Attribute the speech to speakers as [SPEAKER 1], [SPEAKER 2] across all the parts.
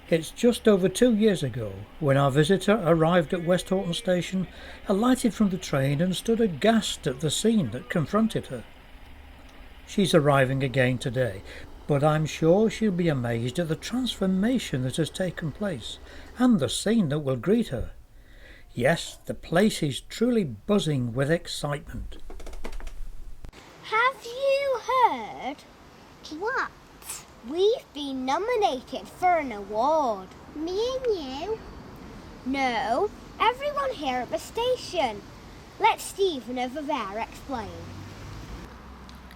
[SPEAKER 1] It's just over 2 years ago when our visitor arrived at Westhoughton Station, alighted from the train and stood aghast at the scene that confronted her. She's arriving again today, but I'm sure she'll be amazed at the transformation that has taken place and the scene that will greet her. Yes, the place is truly buzzing with excitement.
[SPEAKER 2] Have you heard?
[SPEAKER 3] What?
[SPEAKER 2] We've been nominated for an award.
[SPEAKER 3] Me and you?
[SPEAKER 2] No, everyone here at the station. Let Stephen over there explain.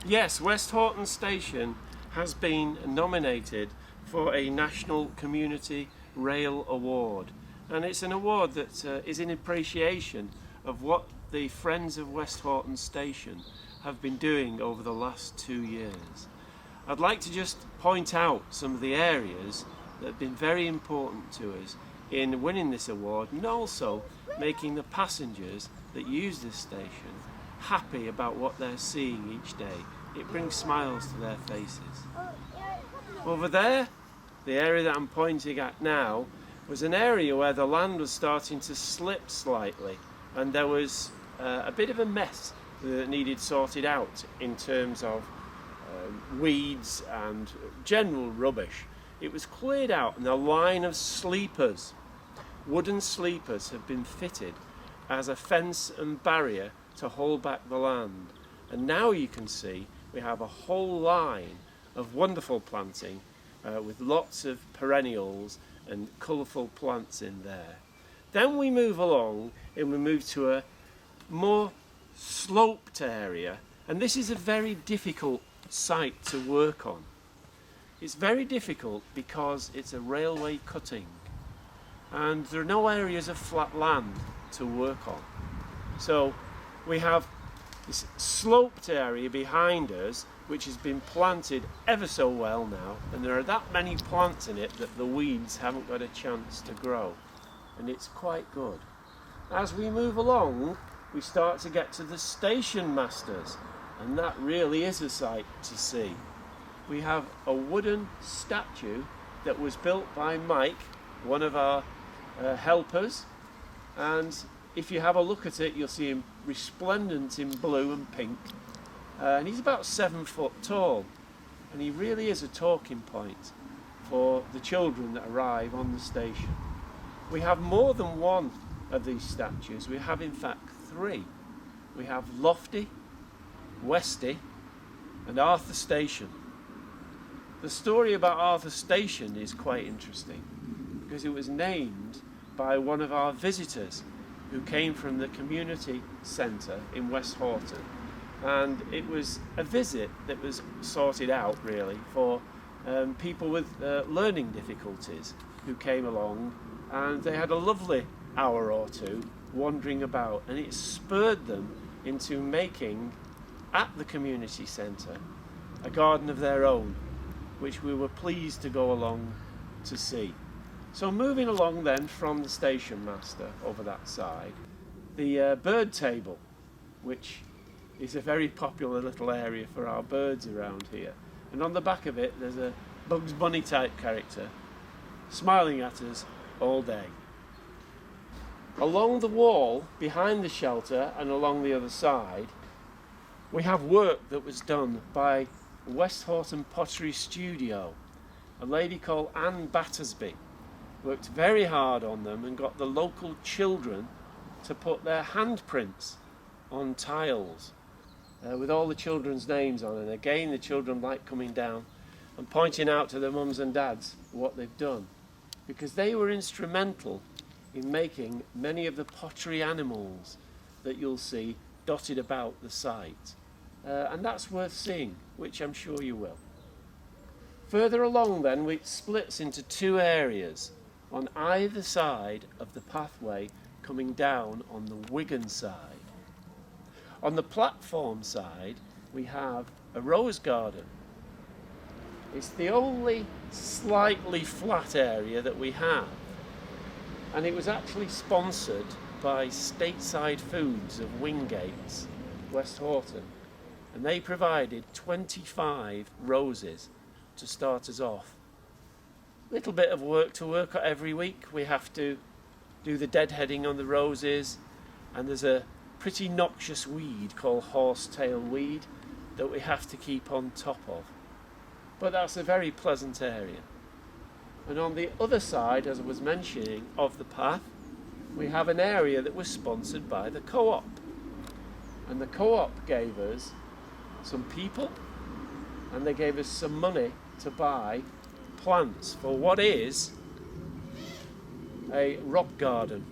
[SPEAKER 4] Yes, Westhoughton Station has been nominated for a National Community Rail Award, and it's an award that is in appreciation of what the Friends of Westhoughton Station have been doing over the last 2 years. I'd like to just point out some of the areas that have been very important to us in winning this award, and also making the passengers that use this station happy about what they're seeing each day. It brings smiles to their faces. Over there, the area that I'm pointing at now, was an area where the land was starting to slip slightly, and there was a bit of a mess that needed sorted out in terms of weeds and general rubbish. It was cleared out, and a line of sleepers, wooden sleepers, have been fitted as a fence and barrier to hold back the land. And now you can see we have a whole line of wonderful planting with lots of perennials and colourful plants in there. Then we move along and we move to a more sloped area, and this is a very difficult site to work on. It's very difficult because it's a railway cutting and there are no areas of flat land to work on. So we have this sloped area behind us which has been planted ever so well now, and there are that many plants in it that the weeds haven't got a chance to grow, and it's quite good. As we move along, we start to get to the station masters, and that really is a sight to see. We have a wooden statue that was built by Mike, one of our helpers, and if you have a look at it, you'll see him resplendent in blue and pink, and he's about 7 foot tall, and he really is a talking point for the children that arrive on the station. We have more than one of these statues. We have in fact 3. We have Lofty, Westy and Arthur Station. The story about Arthur Station is quite interesting because it was named by one of our visitors who came from the community centre in Westhoughton, and it was a visit that was sorted out really for people with learning difficulties who came along, and they had a lovely hour or two wandering about, and it spurred them into making at the community centre a garden of their own, which we were pleased to go along to see. So moving along then from the station master over that side, the bird table, which is a very popular little area for our birds around here, and on the back of it there's a Bugs Bunny type character smiling at us all day. Along the wall behind the shelter and along the other side, we have work that was done by Westhoughton Pottery Studio. A lady called Anne Battersby worked very hard on them and got the local children to put their handprints on tiles with all the children's names on, and again the children like coming down and pointing out to their mums and dads what they've done, because they were instrumental in making many of the pottery animals that you'll see dotted about the site, and that's worth seeing, which I'm sure you will. Further along then, it splits into 2 areas on either side of the pathway coming down on the Wigan side. On the platform side we have a rose garden. It's the only slightly flat area that we have, and it was actually sponsored by Stateside Foods of Wingates, Westhoughton, and they provided 25 roses to start us off. little bit of work to work on every week. We have to do the deadheading on the roses, and there's a pretty noxious weed called horsetail weed that we have to keep on top of. But that's a very pleasant area. And on the other side, as I was mentioning, of the path, we have an area that was sponsored by the co-op. And the co-op gave us some people, and they gave us some money to buy plants for what is a rock garden.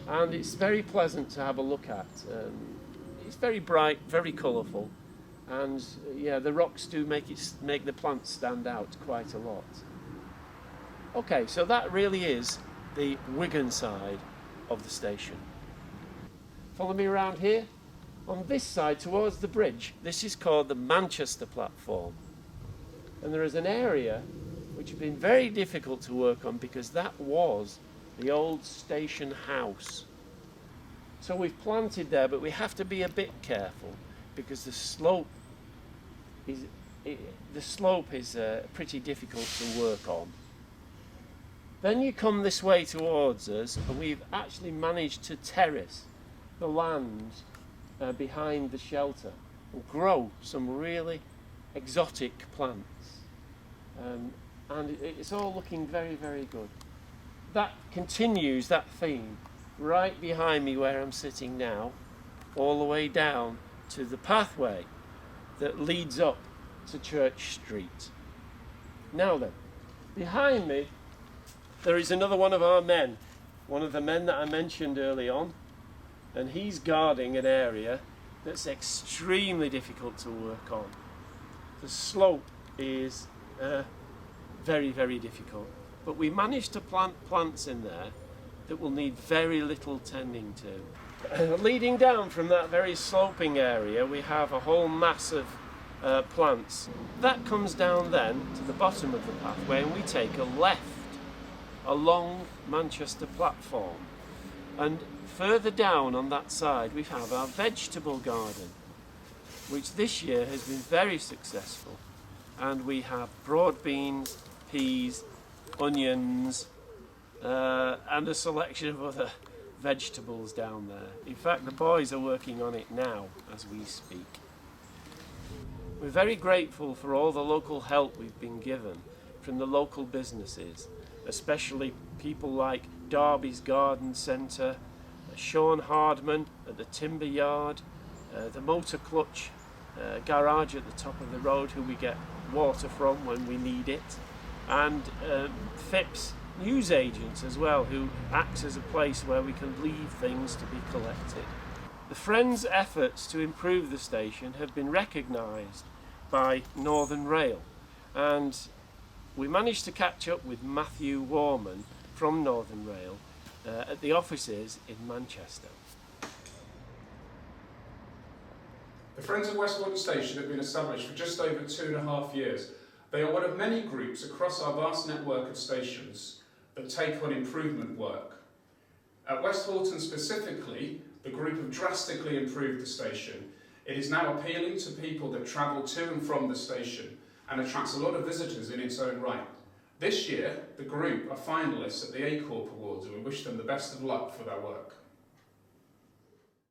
[SPEAKER 4] And it's very pleasant to have a look at. It's very bright, very colourful, and yeah, the rocks do make the plants stand out quite a lot. Okay, so that really is the Wigan side of the station. Follow me around here. On this side towards the bridge, this is called the Manchester platform, and there is an area which has been very difficult to work on because that was the old station house. So we've planted there, but we have to be a bit careful because the slope is pretty difficult to work on. Then you come this way towards us, and we've actually managed to terrace the land behind the shelter and grow some really exotic plants. And it's all looking very, very good. That continues that theme right behind me where I'm sitting now, all the way down to the pathway that leads up to Church Street. Now then, behind me there is another one of our men, one of the men that I mentioned early on, and he's guarding an area that's extremely difficult to work on. The slope is very, very difficult, but we managed to plant plants in there that will need very little tending to. Leading down from that very sloping area, we have a whole mass of plants. That comes down then to the bottom of the pathway, and we take a left along Manchester platform, and further down on that side we have our vegetable garden, which this year has been very successful, and we have broad beans, peas, onions, and a selection of other vegetables down there. In fact, the boys are working on it now as we speak. We're very grateful for all the local help we've been given from the local businesses, especially people like Derby's Garden Centre, Sean Hardman at the Timber Yard, the Motor Clutch garage at the top of the road, who we get water from when we need it, and Phipps newsagents as well, who acts as a place where we can leave things to be collected. The Friends' efforts to improve the station have been recognised by Northern Rail, and we managed to catch up with Matthew Warman from Northern Rail at the offices in Manchester.
[SPEAKER 5] The Friends of Westhoughton Station have been established for just over 2.5 years. They are one of many groups across our vast network of stations that take on improvement work. At Westhoughton specifically, the group have drastically improved the station. It is now appealing to people that travel to and from the station and attracts a lot of visitors in its own right. This year, the group are finalists at the A Corp Awards, and we wish them the best of luck for their work.